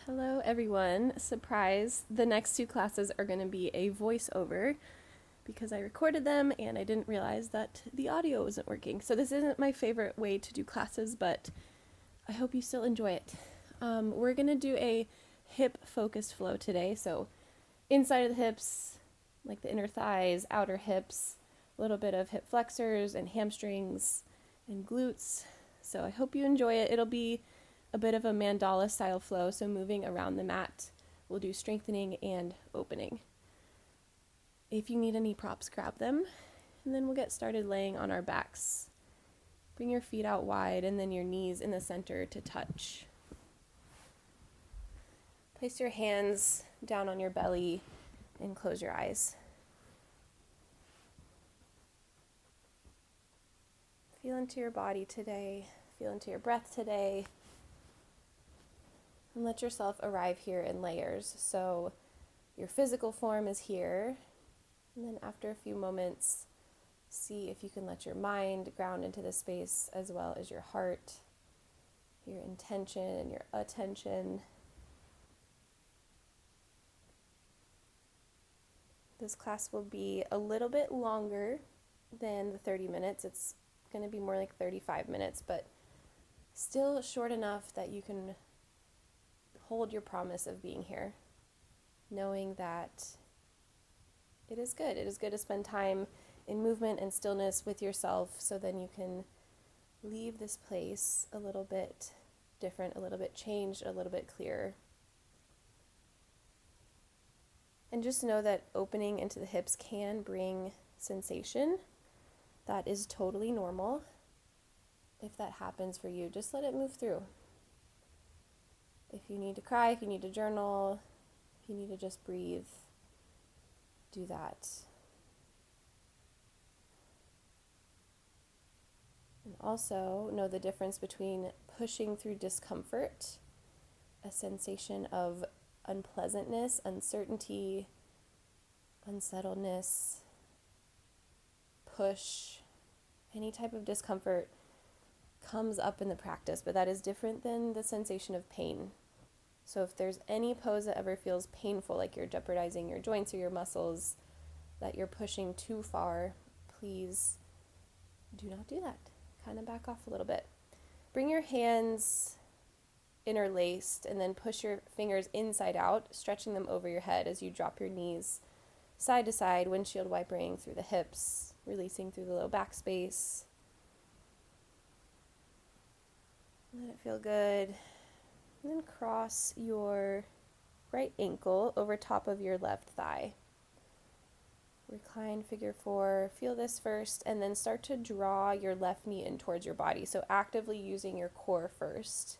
Hello everyone. Surprise, the next two classes are going to be a voiceover because I recorded them and I didn't realize that the audio wasn't working. So this isn't my favorite way to do classes, but I hope you still enjoy it. We're going to do a hip focused flow today. So inside of the hips, like the inner thighs, outer hips, a little bit of hip flexors and hamstrings and glutes. So I hope you enjoy it. It'll be a bit of a mandala style flow, so moving around the mat. We'll do strengthening and opening. If you need any props, grab them, and then we'll get started laying on our backs. Bring your feet out wide and then your knees in the center to touch. Place your hands down on your belly and close your eyes. Feel into your body today. Feel into your breath today. And let yourself arrive here in layers. So your physical form is here. And then after a few moments, see if you can let your mind ground into the space as well as your heart, your intention and your attention. This class will be a little bit longer than the 30 minutes. It's going to be more like 35 minutes, but still short enough that you can hold your promise of being here, knowing that it is good. It is good to spend time in movement and stillness with yourself, so then you can leave this place a little bit different, a little bit changed, a little bit clearer. And just know that opening into the hips can bring sensation. That is totally normal. If that happens for you, just let it move through. If you need to cry, if you need to journal, if you need to just breathe, do that. And also know the difference between pushing through discomfort, a sensation of unpleasantness, uncertainty, unsettledness, push, any type of discomfort comes up in the practice, but that is different than the sensation of pain. So if there's any pose that ever feels painful, like you're jeopardizing your joints or your muscles, that you're pushing too far, please do not do that. Kind of back off a little bit. Bring your hands interlaced and then push your fingers inside out, stretching them over your head as you drop your knees side to side, windshield wipering through the hips, releasing through the low back space. Let it feel good. And then cross your right ankle over top of your left thigh. Recline figure 4. Feel this first, and then start to draw your left knee in towards your body. So actively using your core first.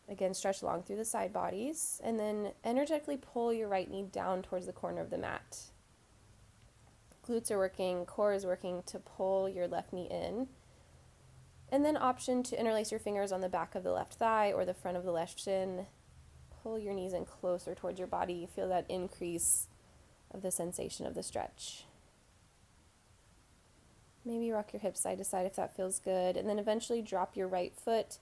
Again, stretch long through the side bodies, and then energetically pull your right knee down towards the corner of the mat. Glutes are working, core is working to pull your left knee in. And then option to interlace your fingers on the back of the left thigh or the front of the left shin. Pull your knees in closer towards your body. Feel that increase of the sensation of the stretch. Maybe rock your hips side to side if that feels good. And then eventually drop your right foot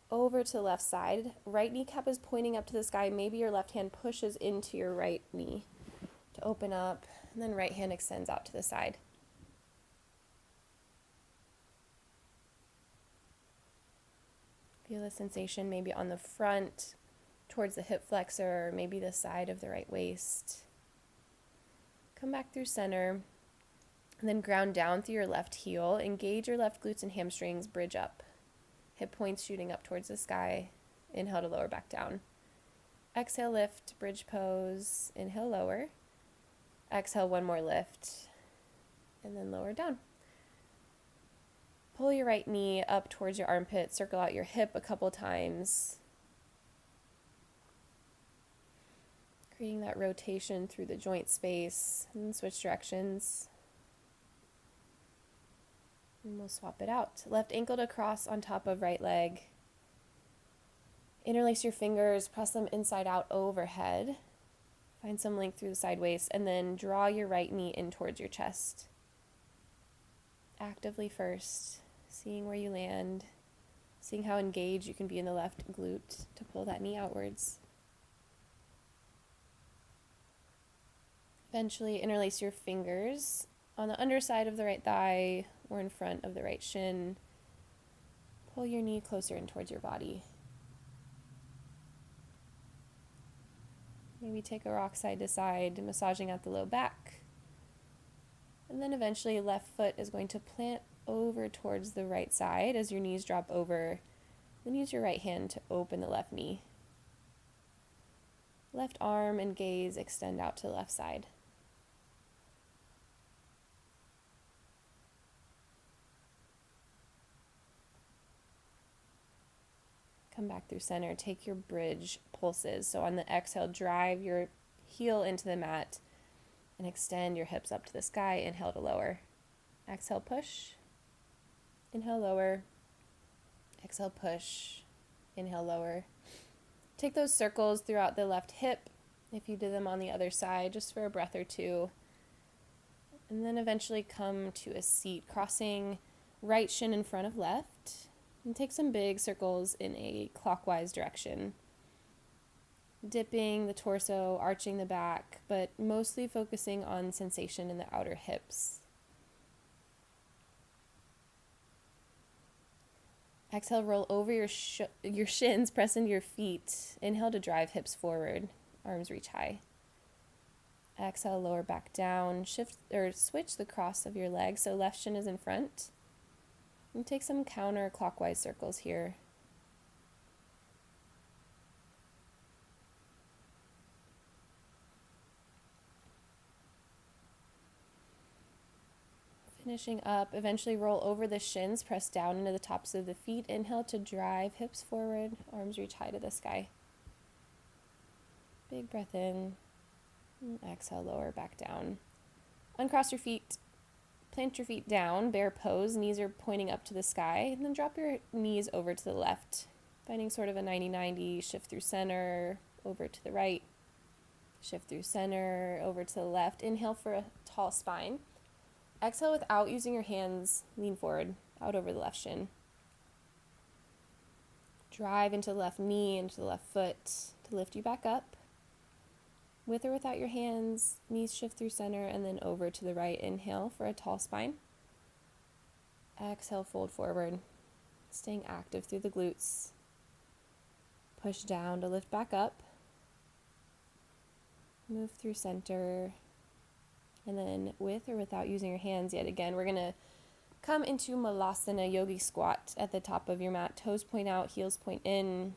over to the left side. Right kneecap is pointing up to the sky. Maybe your left hand pushes into your right knee to open up. And then right hand extends out to the side. Feel the sensation maybe on the front towards the hip flexor, or maybe the side of the right waist. Come back through center, and then ground down through your left heel. Engage your left glutes and hamstrings, bridge up. Hip points shooting up towards the sky. Inhale to lower back down. Exhale, lift, bridge pose. Inhale, lower. Exhale, one more lift, and then lower down. Pull your right knee up towards your armpit. Circle out your hip a couple times. Creating that rotation through the joint space. And then switch directions. And we'll swap it out. Left ankle to cross on top of right leg. Interlace your fingers. Press them inside out overhead. Find some length through the side waist. And then draw your right knee in towards your chest. Actively first. Seeing where you land, seeing how engaged you can be in the left glute to pull that knee outwards. Eventually interlace your fingers on the underside of the right thigh or in front of the right shin. Pull your knee closer in towards your body. Maybe take a rock side to side, massaging out the low back. And then eventually left foot is going to plant over towards the right side as your knees drop over. Then use your right hand to open the left knee. Left arm and gaze extend out to the left side. Come back through center. Take your bridge pulses. So on the exhale, drive your heel into the mat and extend your hips up to the sky. Inhale to lower. Exhale, push. Inhale, lower. Exhale, push. Inhale, lower. Take those circles throughout the left hip if you did them on the other side, just for a breath or two. And then eventually come to a seat, crossing right shin in front of left. And take some big circles in a clockwise direction. Dipping the torso, arching the back, but mostly focusing on sensation in the outer hips. Exhale, roll over your shins, press into your feet. Inhale to drive hips forward, arms reach high. Exhale, lower back down. Shift or switch the cross of your legs, so left shin is in front. And take some counterclockwise circles here. Finishing up, eventually roll over the shins, press down into the tops of the feet. Inhale to drive hips forward, arms reach high to the sky. Big breath in. And exhale, lower back down. Uncross your feet. Plant your feet down, bear pose, knees are pointing up to the sky, and then drop your knees over to the left, finding sort of a 90-90, shift through center, over to the right, shift through center, over to the left. Inhale for a tall spine. Exhale without using your hands, lean forward, out over the left shin. Drive into the left knee, into the left foot to lift you back up. With or without your hands, knees shift through center and then over to the right. Inhale for a tall spine. Exhale, fold forward, staying active through the glutes. Push down to lift back up. Move through center. And then with or without using your hands, yet again, we're going to come into Malasana, yogi squat at the top of your mat. Toes point out, heels point in.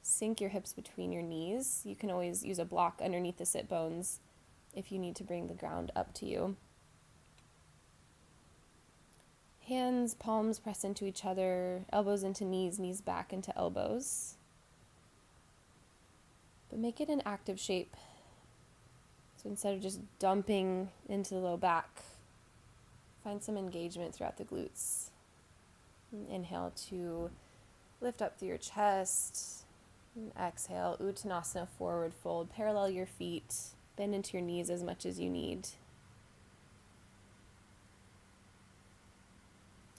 Sink your hips between your knees. You can always use a block underneath the sit bones if you need to bring the ground up to you. Hands, palms press into each other, elbows into knees, knees back into elbows. But make it an active shape. So instead of just dumping into the low back, find some engagement throughout the glutes. And inhale to lift up through your chest. And exhale, Uttanasana, forward fold. Parallel your feet. Bend into your knees as much as you need.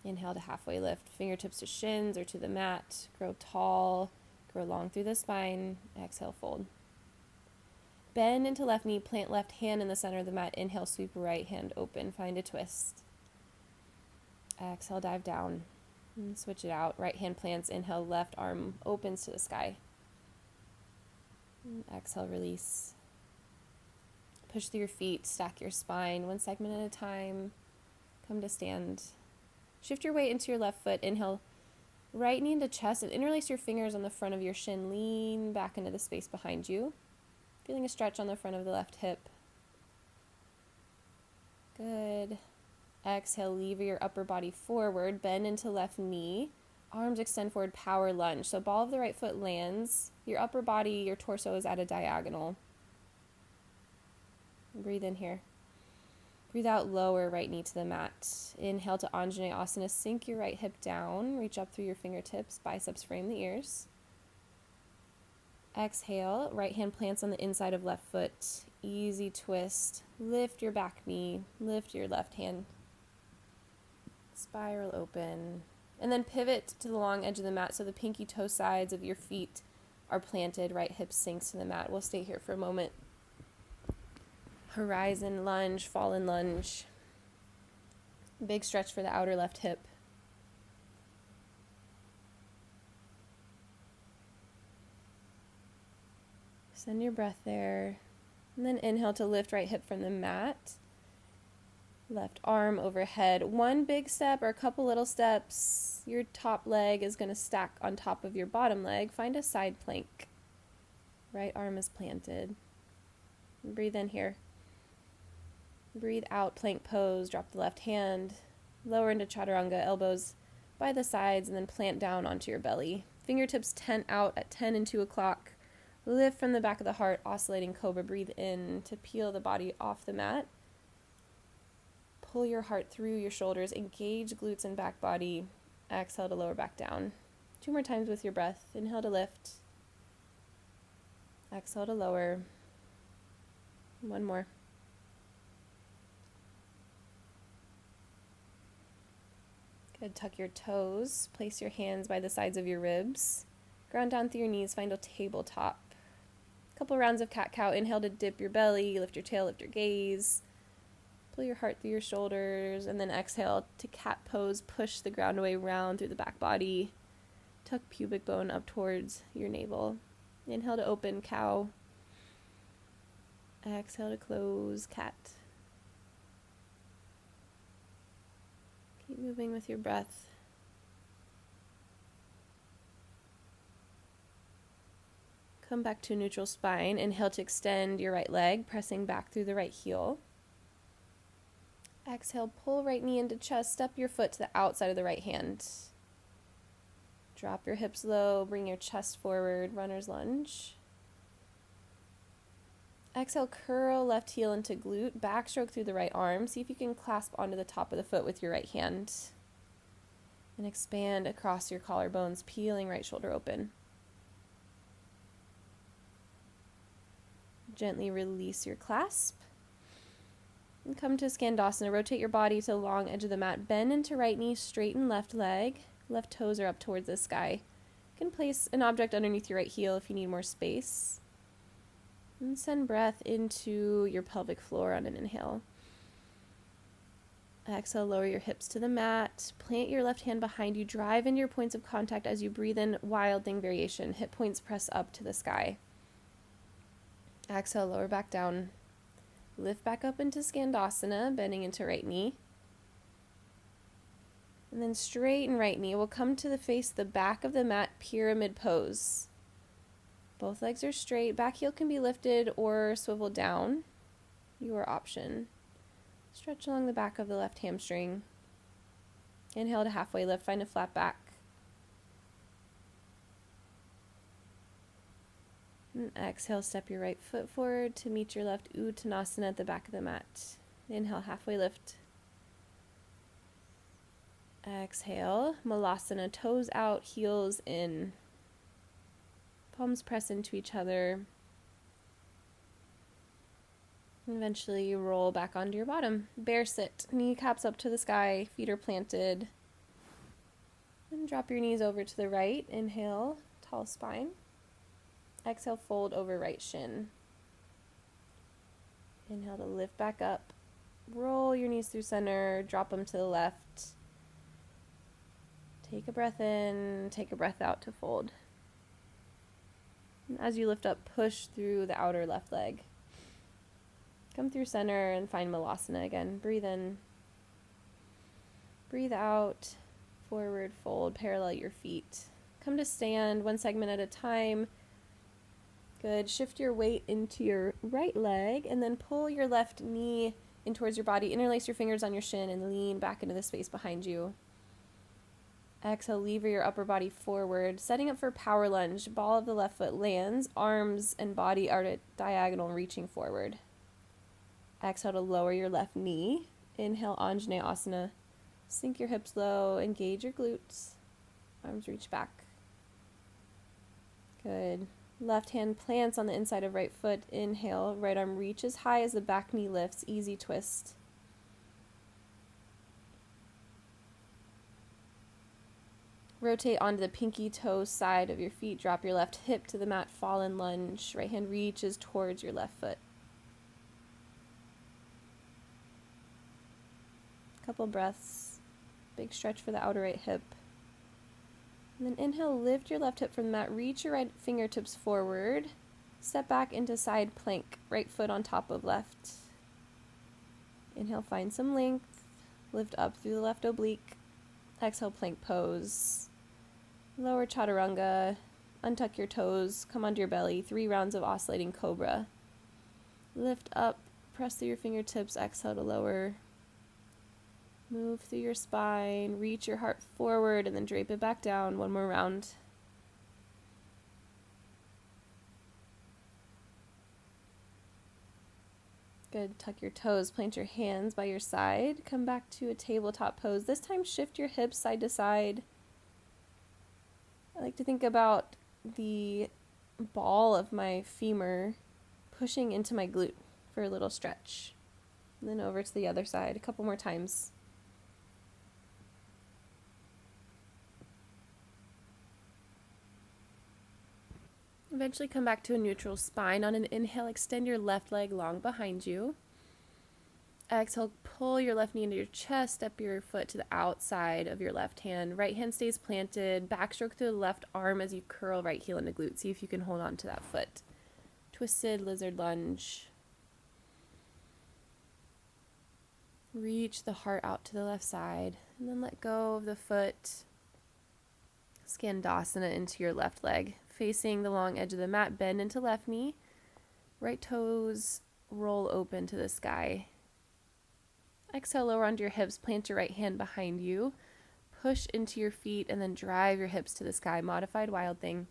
Inhale to halfway lift. Fingertips to shins or to the mat. Grow tall. Grow long through the spine. Exhale, fold. Bend into left knee. Plant left hand in the center of the mat. Inhale, sweep right hand open. Find a twist. Exhale, dive down. And switch it out. Right hand plants. Inhale, left arm opens to the sky. Exhale, release. Push through your feet, stack your spine, one segment at a time. Come to stand. Shift your weight into your left foot. Inhale, right knee into chest and interlace your fingers on the front of your shin. Lean back into the space behind you. Feeling a stretch on the front of the left hip. Good. Exhale, lever your upper body forward. Bend into left knee. Arms extend forward, power lunge. So ball of the right foot lands. Your upper body, your torso is at a diagonal. Breathe in here. Breathe out, lower right knee to the mat. Inhale to Anjaneyasana. Sink your right hip down. Reach up through your fingertips. Biceps frame the ears. Exhale, right hand plants on the inside of left foot. Easy twist. Lift your back knee. Lift your left hand. Spiral open. And then pivot to the long edge of the mat so the pinky toe sides of your feet are planted. Right hip sinks to the mat. We'll stay here for a moment. horizon lunge, fallen lunge. Big stretch for the outer left hip. Send your breath there. And then inhale to lift right hip from the mat. Left arm overhead. One big step or a couple little steps. Your top leg is going to stack on top of your bottom leg. Find a side plank. Right arm is planted. Breathe in here. Breathe out, plank pose. Drop the left hand. Lower into chaturanga, elbows by the sides, and then plant down onto your belly. Fingertips tent out at 10 and 2 o'clock. Lift from the back of the heart, oscillating cobra. Breathe in to peel the body off the mat. Pull your heart through your shoulders. Engage glutes and back body. Exhale to lower back down. 2 more times with your breath. Inhale to lift. Exhale to lower. 1 more. Good. Tuck your toes. Place your hands by the sides of your ribs. Ground down through your knees. Find a tabletop. Couple rounds of cat-cow. Inhale to dip your belly. Lift your tail. Lift your gaze. Pull your heart through your shoulders. And then exhale to cat pose. Push the ground away round through the back body. Tuck pubic bone up towards your navel. Inhale to open cow. Exhale to close cat. Keep moving with your breath. Come back to neutral spine. Inhale to extend your right leg, pressing back through the right heel. Exhale, pull right knee into chest. Step your foot to the outside of the right hand. Drop your hips low. Bring your chest forward. Runner's lunge. Exhale, curl left heel into glute. Backstroke through the right arm. See if you can clasp onto the top of the foot with your right hand. And expand across your collarbones, peeling right shoulder open. Gently release your clasp. And come to Skandasana. Rotate your body to the long edge of the mat. Bend into right knee, straighten left leg. Left toes are up towards the sky. You can place an object underneath your right heel if you need more space. And send breath into your pelvic floor on an inhale. Exhale, lower your hips to the mat. Plant your left hand behind you. Drive into your points of contact as you breathe in wild thing variation. Hip points press up to the sky. Exhale, lower back down. Lift back up into Skandasana, bending into right knee. And then straighten right knee. We'll come to the face, the back of the mat, pyramid pose. Both legs are straight. Back heel can be lifted or swiveled down. Your option. Stretch along the back of the left hamstring. Inhale to halfway lift. Find a flat back. And exhale, step your right foot forward to meet your left Uttanasana at the back of the mat. Inhale, halfway lift. Exhale, Malasana, toes out, heels in. Palms press into each other. And eventually you roll back onto your bottom. Bear sit, kneecaps up to the sky, feet are planted. And drop your knees over to the right. Inhale, tall spine. Exhale, fold over right shin. Inhale to lift back up. Roll your knees through center, drop them to the left. Take a breath in, take a breath out to fold. And as you lift up, push through the outer left leg. Come through center and find Malasana again. Breathe in. Breathe out. Forward fold, parallel your feet. Come to stand, one segment at a time. Good. Shift your weight into your right leg and then pull your left knee in towards your body. Interlace your fingers on your shin and lean back into the space behind you. Exhale, lever your upper body forward. Setting up for power lunge. Ball of the left foot lands. Arms and body are at diagonal, reaching forward. Exhale to lower your left knee. Inhale, Anjaneyasana. Sink your hips low. Engage your glutes. Arms reach back. Good. Left hand plants on the inside of right foot. Inhale. Right arm reaches high as the back knee lifts. Easy twist. Rotate onto the pinky toe side of your feet. Drop your left hip to the mat. Fallen lunge. Right hand reaches towards your left foot. Couple breaths. Big stretch for the outer right hip. And then inhale, lift your left hip from the mat. Reach your right fingertips forward. Step back into side plank. Right foot on top of left. Inhale, find some length. Lift up through the left oblique. Exhale, plank pose. Lower chaturanga. Untuck your toes. Come onto your belly. 3 rounds of oscillating cobra. Lift up. Press through your fingertips. Exhale to lower. Move through your spine. Reach your heart forward and then drape it back down. 1 more round. Good. Tuck your toes. Plant your hands by your side. Come back to a tabletop pose. This time shift your hips side to side. I like to think about the ball of my femur pushing into my glute for a little stretch. And then over to the other side a couple more times. Eventually come back to a neutral spine. On an inhale, extend your left leg long behind you. Exhale, pull your left knee into your chest, step your foot to the outside of your left hand. Right hand stays planted, backstroke through the left arm as you curl right heel into glute. See if you can hold on to that foot. Twisted lizard lunge. Reach the heart out to the left side, and then let go of the foot. Bandasana into your left leg. Facing the long edge of the mat, bend into left knee. Right toes roll open to the sky. Exhale, lower onto your hips, plant your right hand behind you. Push into your feet and then drive your hips to the sky. Modified wild thing.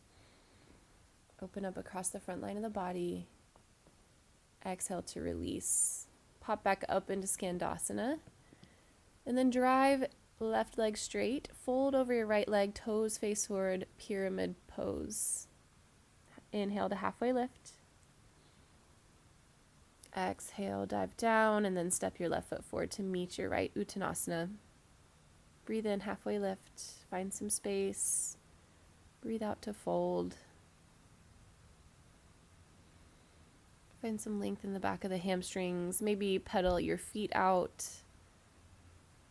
Open up across the front line of the body. Exhale to release. Pop back up into Skandasana. And then drive left leg straight. Fold over your right leg, toes face forward, pyramid pose. Inhale to halfway lift. Exhale, dive down, and then step your left foot forward to meet your right Uttanasana. Breathe in, halfway lift. Find some space. Breathe out to fold. Find some length in the back of the hamstrings. Maybe pedal your feet out.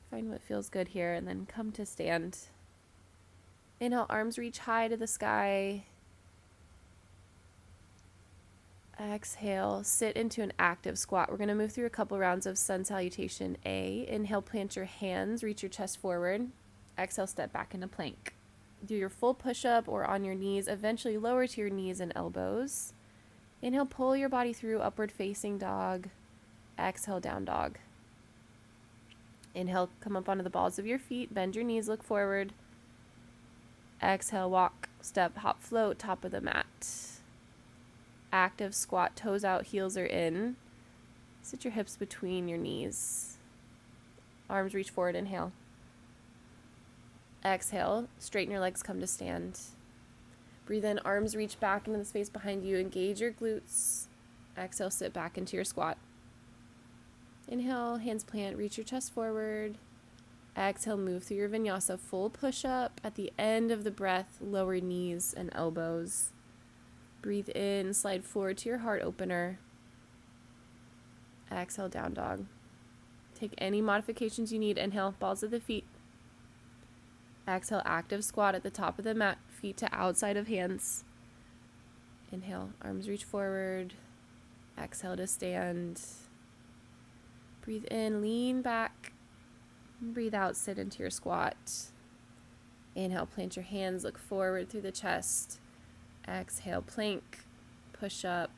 Find what feels good here, and then come to stand. Inhale, arms reach high to the sky. Exhale, sit into an active squat. We're going to move through a couple rounds of sun salutation A. Inhale, plant your hands, reach your chest forward. Exhale, step back into plank. Do your full push-up or on your knees. Eventually lower to your knees and elbows. Inhale, pull your body through upward facing dog. Exhale, down dog. Inhale, come up onto the balls of your feet. Bend your knees, look forward. Exhale, walk, step, hop, float, top of the mat. Active squat, toes out, heels are in. Sit your hips between your knees. Arms reach forward, inhale. Exhale, straighten your legs, come to stand. Breathe in, arms reach back into the space behind you. Engage your glutes. Exhale, sit back into your squat. Inhale, hands plant, reach your chest forward. Exhale, move through your vinyasa, full push-up. At the end of the breath, lower knees and elbows. Breathe in, slide forward to your heart opener. Exhale, down dog. Take any modifications you need. Inhale, balls of the feet. Exhale, active squat at the top of the mat, feet to outside of hands. Inhale, arms reach forward. Exhale to stand. Breathe in, lean back. Breathe out, sit into your squat. Inhale, plant your hands, look forward through the chest. Exhale, plank, push up,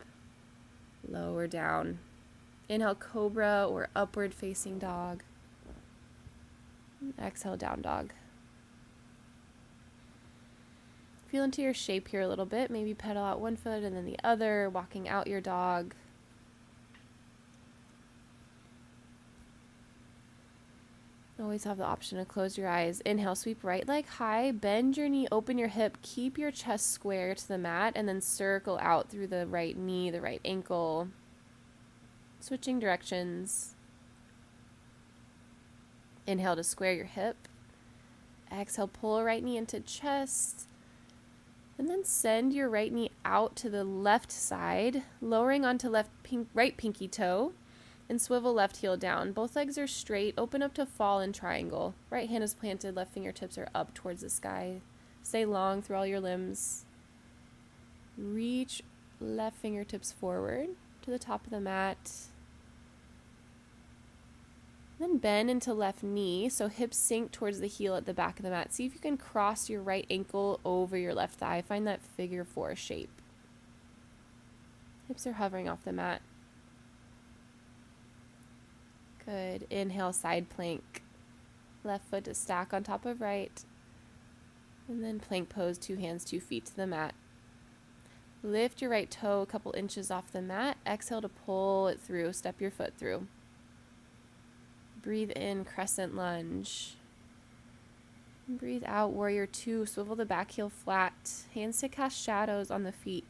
lower down. Inhale, cobra or upward facing dog. Exhale, down dog. Feel into your shape here a little bit. Maybe pedal out one foot and then the other, walking out your dog. Always have the option to close your eyes. Inhale, sweep right leg high, bend your knee, open your hip, keep your chest square to the mat, and then circle out through the right knee, the right ankle. Switching directions. Inhale to square your hip. Exhale, pull right knee into chest. And then send your right knee out to the left side, lowering onto right pinky toe. And swivel left heel down. Both legs are straight. Open up to fall in triangle. Right hand is planted. Left fingertips are up towards the sky. Stay long through all your limbs. Reach left fingertips forward to the top of the mat. Then bend into left knee, so hips sink towards the heel at the back of the mat. See if you can cross your right ankle over your left thigh. Find that figure 4 shape. Hips are hovering off the mat. Good. Inhale, side plank. Left foot to stack on top of right. And then plank pose, 2 hands, 2 feet to the mat. Lift your right toe a couple inches off the mat. Exhale to pull it through. Step your foot through. Breathe in, crescent lunge. And breathe out, warrior 2. Swivel the back heel flat. Hands to cast shadows on the feet.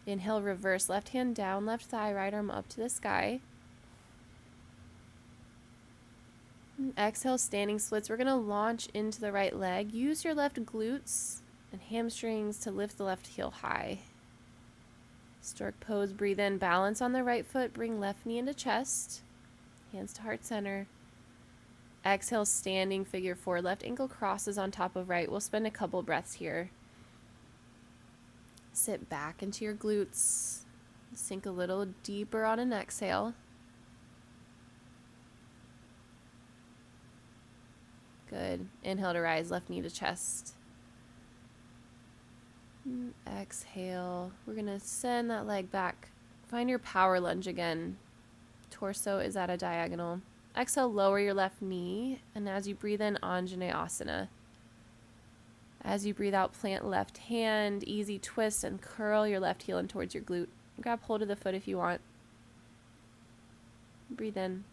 Inhale, reverse. Left hand down, left thigh, right arm up to the sky. And exhale, standing splits. We're going to launch into the right leg. Use your left glutes and hamstrings to lift the left heel high. Stork pose, breathe in, balance on the right foot. Bring left knee into chest. Hands to heart center. Exhale, standing figure 4. Left ankle crosses on top of right. We'll spend a couple breaths here. Sit back into your glutes. Sink a little deeper on an exhale. Good. Inhale to rise, left knee to chest. Exhale. We're going to send that leg back. Find your power lunge again. Torso is at a diagonal. Exhale, lower your left knee. And as you breathe in, Anjaneyasana. As you breathe out, plant left hand. Easy twist and curl your left heel in towards your glute. Grab hold of the foot if you want. Breathe in.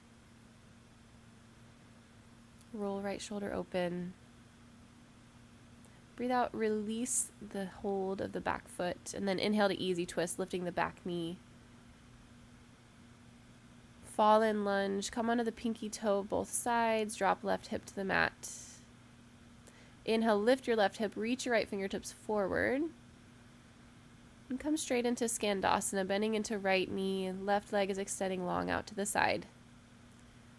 Roll right shoulder open. Breathe out, release the hold of the back foot, and then inhale to easy twist, lifting the back knee. Fall in lunge, come onto the pinky toe of both sides, drop left hip to the mat. Inhale, lift your left hip, reach your right fingertips forward, and come straight into Skandasana, bending into right knee, left leg is extending long out to the side.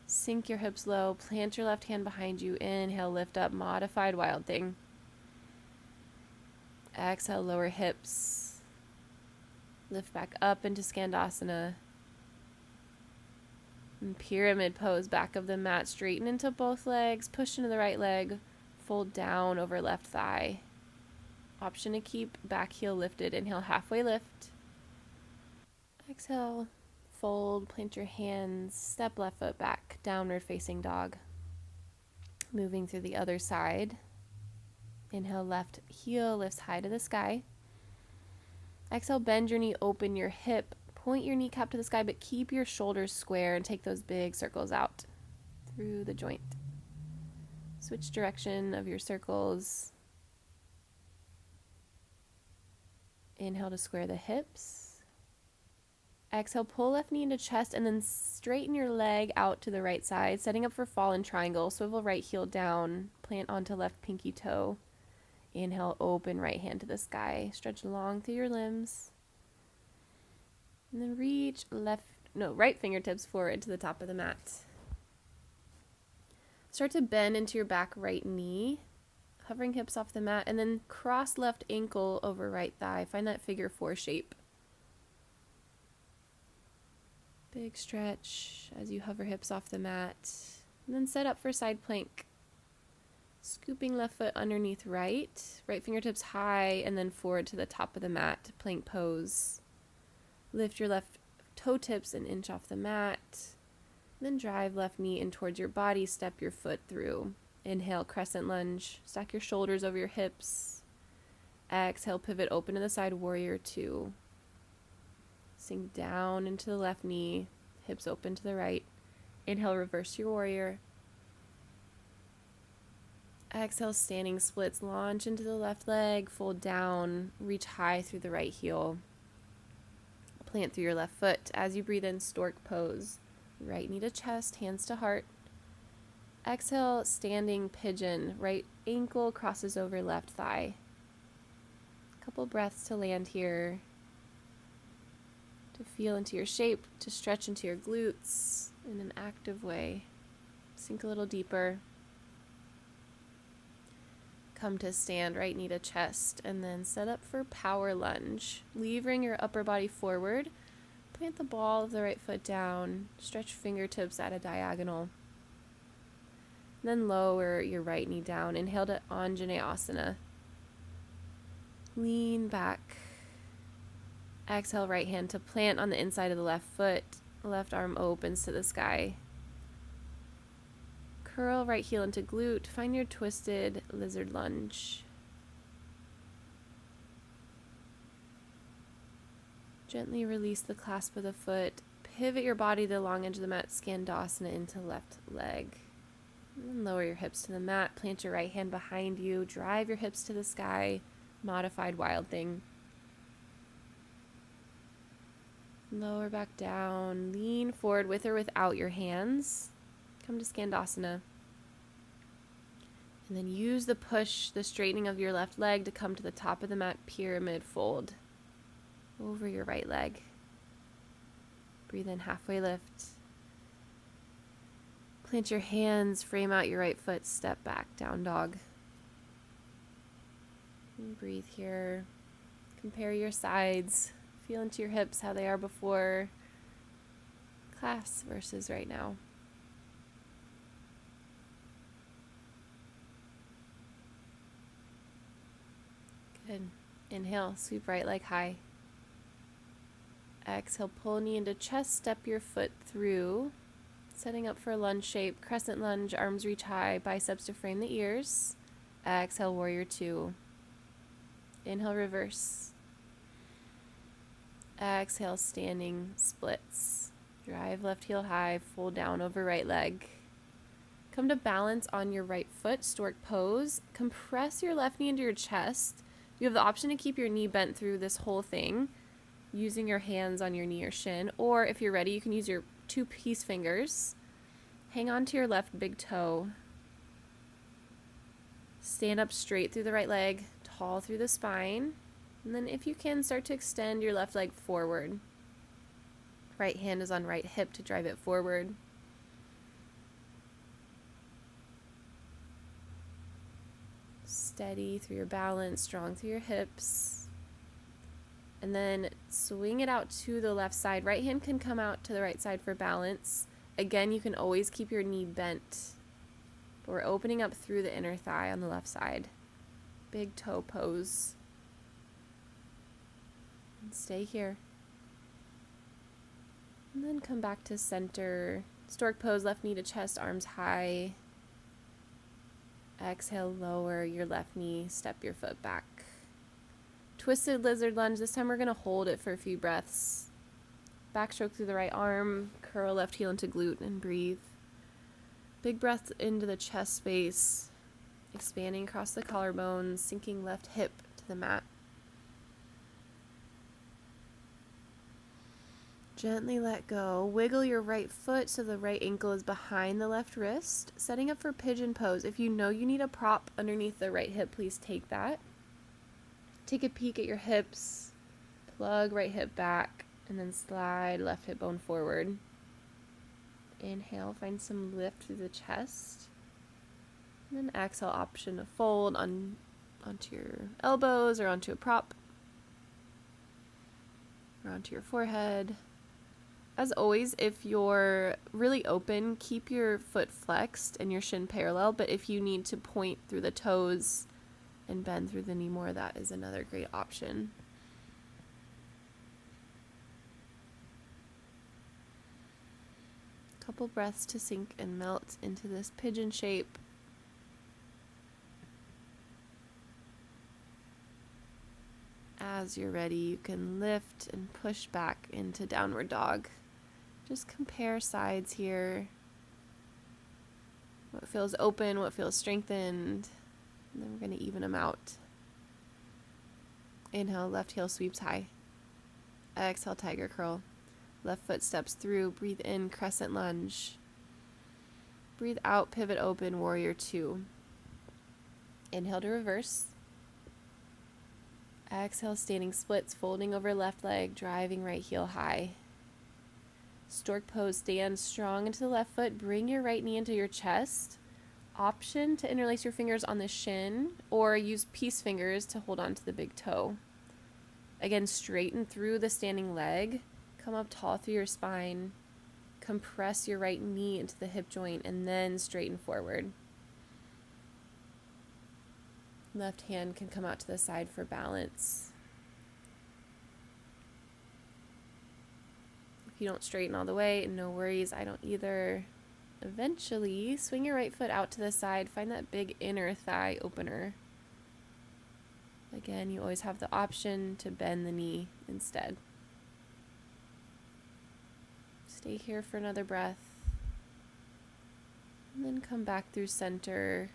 Sink your hips low, plant your left hand behind you, inhale, lift up, modified wild thing. Exhale, lower hips. Lift back up into Skandasana. And pyramid pose, back of the mat, straighten into both legs, push into the right leg, fold down over left thigh. Option to keep back heel lifted. Inhale, halfway lift. Exhale, fold, plant your hands, step left foot back, downward facing dog. Moving through the other side. Inhale, left heel lifts high to the sky. Exhale, bend your knee, open your hip, point your kneecap to the sky, but keep your shoulders square and take those big circles out through the joint. Switch direction of your circles. Inhale to square the hips. Exhale, pull left knee into chest and then straighten your leg out to the right side, setting up for fallen triangle. Swivel right heel down, plant onto left pinky toe. Inhale, open right hand to the sky. Stretch long through your limbs. And then reach right fingertips forward to the top of the mat. Start to bend into your back right knee, hovering hips off the mat, and then cross left ankle over right thigh. Find that figure 4 shape. Big stretch as you hover hips off the mat. And then set up for side plank. Scooping left foot underneath right fingertips high, and then forward to the top of the mat, plank pose. Lift your left toe tips an inch off the mat, then drive left knee in towards your body, step your foot through. Inhale, crescent lunge, stack your shoulders over your hips. Exhale, pivot open to the side, warrior 2. Sink down into the left knee, hips open to the right. Inhale, reverse your warrior. Exhale, standing splits, launch into the left leg, fold down, reach high through the right heel. Plant through your left foot. As you breathe in, stork pose. Right knee to chest, hands to heart. Exhale, standing pigeon. Right ankle crosses over left thigh. Couple breaths to land here. to feel into your shape, to stretch into your glutes in an active way. Sink a little deeper. Come to stand, right knee to chest, and then set up for power lunge. Levering your upper body forward. Plant the ball of the right foot down. Stretch fingertips at a diagonal. Then lower your right knee down. Inhale to Anjaneyasana. Lean back. Exhale, right hand to plant on the inside of the left foot. Left arm opens to the sky. Curl right heel into glute. Find your twisted lizard lunge. Gently release the clasp of the foot. Pivot your body to the long edge of the mat. Skandasana into left leg. And then lower your hips to the mat. Plant your right hand behind you. Drive your hips to the sky. Modified wild thing. Lower back down. Lean forward with or without your hands. Come to Skandasana. And then use the push, the straightening of your left leg to come to the top of the mat. Pyramid fold. Over your right leg. Breathe in, halfway lift. Plant your hands, frame out your right foot, step back, down dog. And breathe here. Compare your sides. Feel into your hips, how they are before class versus right now. Good. Inhale, sweep right leg high. Exhale, pull knee into chest, step your foot through. Setting up for a lunge shape, crescent lunge, arms reach high, biceps to frame the ears. Exhale, warrior two. Inhale, reverse. Exhale, standing splits. Drive left heel high, fold down over right leg. Come to balance on your right foot, Stork Pose. Compress your left knee into your chest. You have the option to keep your knee bent through this whole thing, using your hands on your knee or shin, or if you're ready, you can use your two peace fingers. Hang on to your left big toe. Stand up straight through the right leg, tall through the spine. And then if you can, start to extend your left leg forward. Right hand is on right hip to drive it forward. Steady through your balance, strong through your hips. And then swing it out to the left side. Right hand can come out to the right side for balance. Again, you can always keep your knee bent. But we're opening up through the inner thigh on the left side. Big toe pose. And stay here. And then come back to center. Stork pose, left knee to chest, arms high. Exhale, lower your left knee, step your foot back. Twisted lizard lunge. This time we're going to hold it for a few breaths. Backstroke through the right arm, curl left heel into glute and breathe. Big breath into the chest space, expanding across the collarbones, sinking left hip to the mat. Gently let go. Wiggle your right foot so the right ankle is behind the left wrist. Setting up for pigeon pose. If you know you need a prop underneath the right hip, please take that. Take a peek at your hips. Plug right hip back and then slide left hip bone forward. Inhale, find some lift through the chest. And then exhale, option to fold onto your elbows or onto a prop. Or onto your forehead. As always, if you're really open, keep your foot flexed and your shin parallel, but if you need to point through the toes and bend through the knee more, that is another great option. Couple breaths to sink and melt into this pigeon shape. As you're ready, you can lift and push back into downward dog. Just compare sides here. What feels open, what feels strengthened. And then we're going to even them out. Inhale, left heel sweeps high. Exhale, tiger curl. Left foot steps through. Breathe in, crescent lunge. Breathe out, pivot open, warrior two. Inhale to reverse. Exhale, standing splits, folding over left leg, driving right heel high. Stork Pose, stand strong into the left foot, bring your right knee into your chest. Option to interlace your fingers on the shin or use peace fingers to hold on to the big toe. Again, straighten through the standing leg, come up tall through your spine, compress your right knee into the hip joint, and then straighten forward. Left hand can come out to the side for balance. If you don't straighten all the way, no worries, I don't either. Eventually, swing your right foot out to the side, find that big inner thigh opener. Again, you always have the option to bend the knee instead. Stay here for another breath. And then come back through center.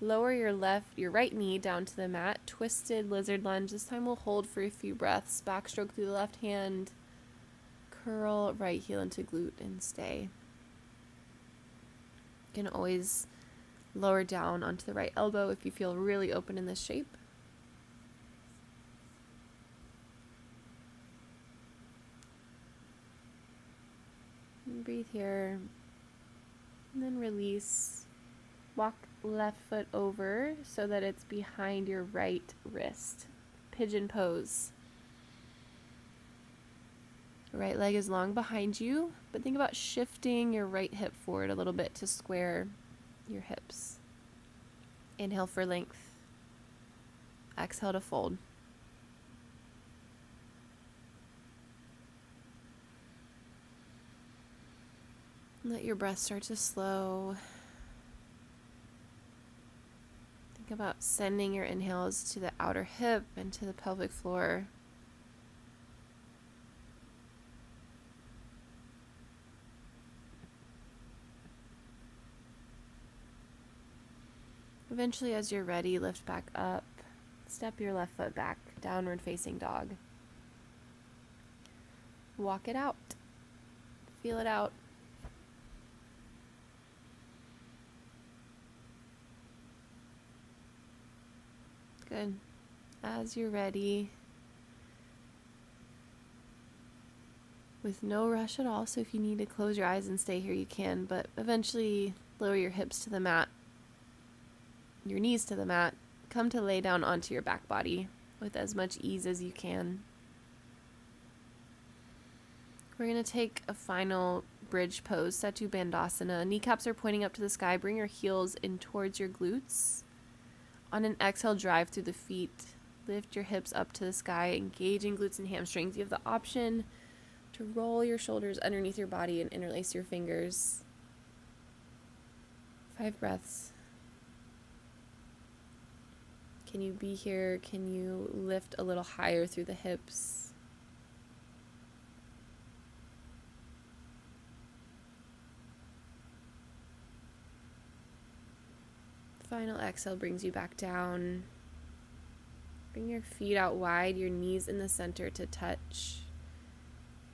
Lower your right knee down to the mat. Twisted lizard lunge. This time we'll hold for a few breaths. Backstroke through the left hand. Curl right heel into glute and stay. You can always lower down onto the right elbow if you feel really open in this shape. And breathe here. And then release. Walk left foot over so that it's behind your right wrist. Pigeon Pose. Right leg is long behind you, but think about shifting your right hip forward a little bit to square your hips. Inhale for length. Exhale to fold. Let your breath start to slow. Think about sending your inhales to the outer hip and to the pelvic floor. Eventually, as you're ready, lift back up. Step your left foot back, downward facing dog. Walk it out. Feel it out. Good. As you're ready, with no rush at all, so if you need to close your eyes and stay here, you can, but eventually lower your hips to the mat, your knees to the mat, come to lay down onto your back body with as much ease as you can. We're going to take a final bridge pose, Satu Bandasana. Kneecaps are pointing up to the sky. Bring your heels in towards your glutes. On an exhale, drive through the feet. Lift your hips up to the sky, engaging glutes and hamstrings. You have the option to roll your shoulders underneath your body and interlace your fingers. 5 breaths. Can you be here? Can you lift a little higher through the hips? Final exhale brings you back down. Bring your feet out wide, your knees in the center to touch.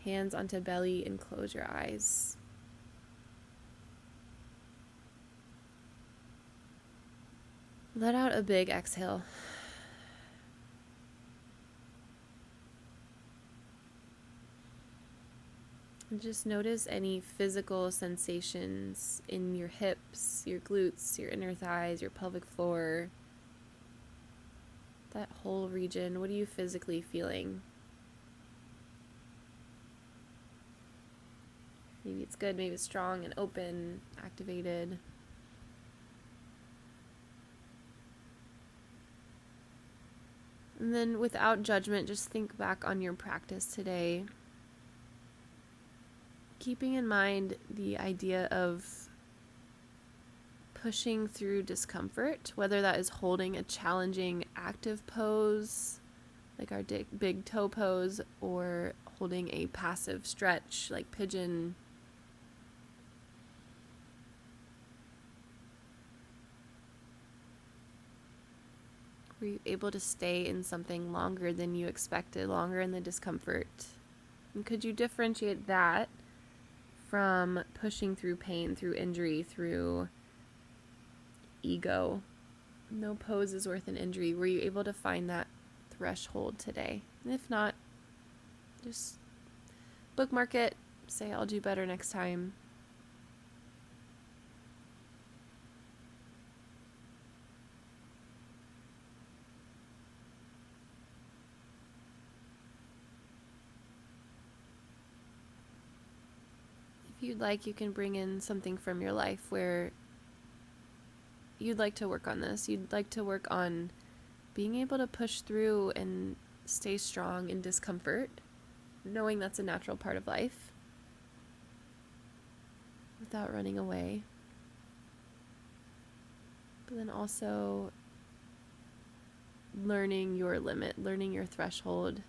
Hands onto belly and close your eyes. Let out a big exhale. And just notice any physical sensations in your hips, your glutes, your inner thighs, your pelvic floor. That whole region, what are you physically feeling? Maybe it's good, maybe it's strong and open, activated. And then without judgment, just think back on your practice today. Keeping in mind the idea of pushing through discomfort, whether that is holding a challenging active pose, like our big toe pose, or holding a passive stretch, like pigeon. Were you able to stay in something longer than you expected, longer in the discomfort? And could you differentiate that from pushing through pain, through injury, through ego? No pose is worth an injury. Were you able to find that threshold today. And if not, just bookmark it, say I'll do better next time. If you'd like, you can bring in something from your life where you'd like to work on this. You'd like to work on being able to push through and stay strong in discomfort, knowing that's a natural part of life, without running away. But then also learning your limit, learning your threshold,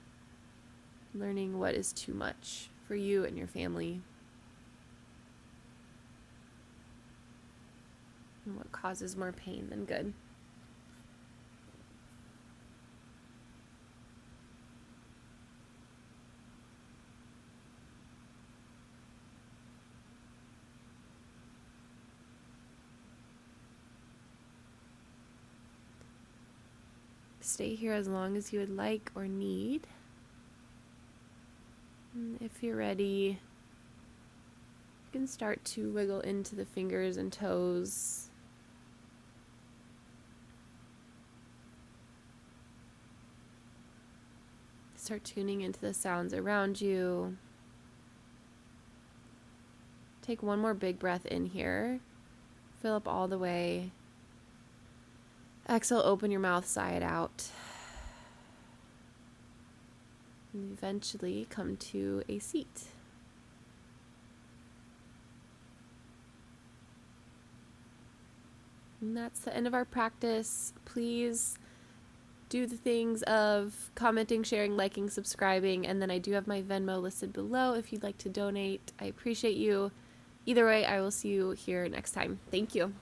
learning what is too much for you and your family, and what causes more pain than good. Stay here as long as you would like or need. And if you're ready, you can start to wiggle into the fingers and toes. Start tuning into the sounds around you. Take one more big breath in here. Fill up all the way. Exhale, open your mouth, sigh it out. And eventually come to a seat. And that's the end of our practice. Please do the things of commenting, sharing, liking, subscribing, and then I do have my Venmo listed below if you'd like to donate. I appreciate you. Either way, I will see you here next time. Thank you.